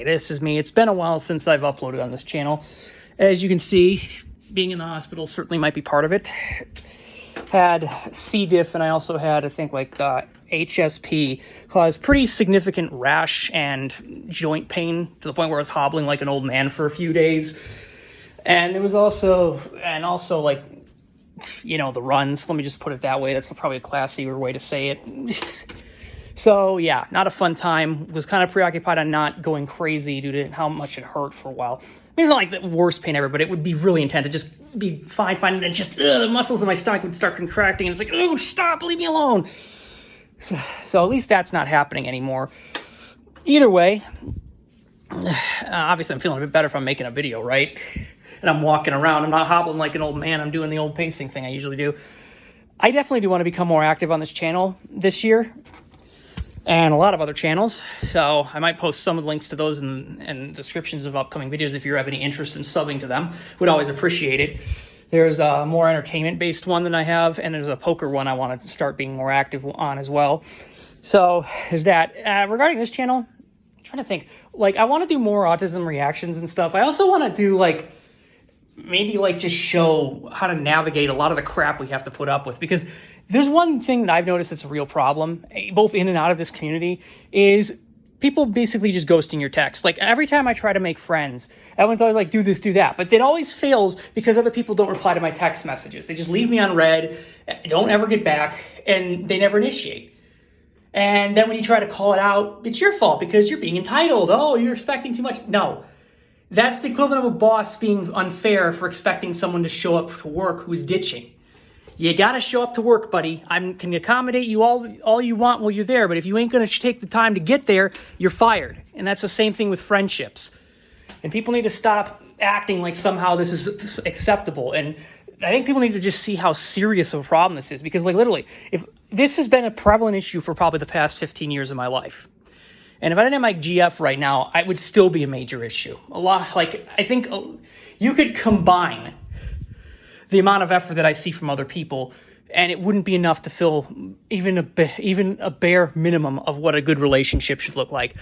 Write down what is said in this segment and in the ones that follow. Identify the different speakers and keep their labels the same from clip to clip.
Speaker 1: Hey, this is me. It's been a while since I've uploaded on this channel. As you can see, being in the hospital certainly might be part of it. Had C. diff, and I also had, I think, like HSP, caused pretty significant rash and joint pain to the point where I was hobbling like an old man for a few days. And it was also like, you know, the runs. Let me just put it that way. That's probably a classier way to say it. So, yeah, not a fun time. Was kind of preoccupied on not going crazy due to how much it hurt for a while. I mean, it's not like the worst pain ever, but it would be really intense. It'd just be fine, and then just the muscles in my stomach would start contracting, and it's like, oh, stop, leave me alone. So at least that's not happening anymore. Either way, obviously I'm feeling a bit better if I'm making a video, right? And I'm walking around. I'm not hobbling like an old man. I'm doing the old pacing thing I usually do. I definitely do want to become more active on this channel this year, and a lot of other channels. So I might post some of the links to those and descriptions of upcoming videos if you have any interest in subbing to them. Would always appreciate it. There's a more entertainment-based one than I have, and there's a poker one I want to start being more active on as well. So there's that. Regarding this channel, I'm trying to think. Like, I want to do more autism reactions and stuff. I also want to do, like, maybe, like, just show how to navigate a lot of the crap we have to put up with. Because there's one thing that I've noticed that's a real problem, both in and out of this community, is people basically just ghosting your text. Like, every time I try to make friends, everyone's always like, do this, do that. But it always fails because other people don't reply to my text messages. They just leave me on read, don't ever get back, and they never initiate. And then when you try to call it out, it's your fault because you're being entitled. Oh, you're expecting too much. No. That's the equivalent of a boss being unfair for expecting someone to show up to work who's ditching. You gotta show up to work, buddy. I can accommodate you all you want while you're there, but if you ain't gonna take the time to get there, you're fired. And that's the same thing with friendships. And people need to stop acting like somehow this is acceptable. And I think people need to just see how serious of a problem this is, because, like, literally, if this has been a prevalent issue for probably the past 15 years of my life. And if I didn't have my GF right now, it would still be a major issue. A lot, like, I think you could combine the amount of effort that I see from other people, and it wouldn't be enough to fill even a bare minimum of what a good relationship should look like.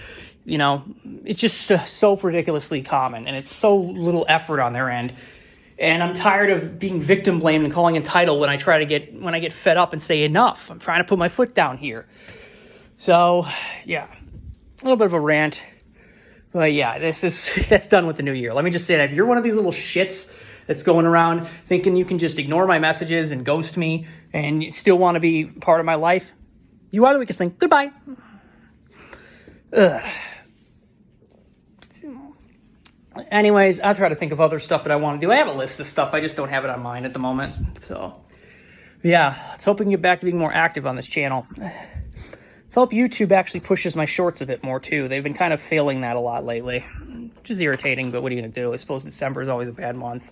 Speaker 1: You know, it's just so ridiculously common, and it's so little effort on their end. And I'm tired of being victim blamed and calling entitled when I get fed up and say enough. I'm trying to put my foot down here. So, yeah, a little bit of a rant. But yeah, that's done with the new year. Let me just say that if you're one of these little shits that's going around thinking you can just ignore my messages and ghost me and you still want to be part of my life, you are the weakest thing. Goodbye. Ugh. Anyways, I'll try to think of other stuff that I want to do. I have a list of stuff. I just don't have it on mine at the moment. So, yeah, let's hope we can get back to being more active on this channel. Let's hope YouTube actually pushes my shorts a bit more, too. They've been kind of failing that a lot lately, which is irritating, but what are you going to do? I suppose December is always a bad month.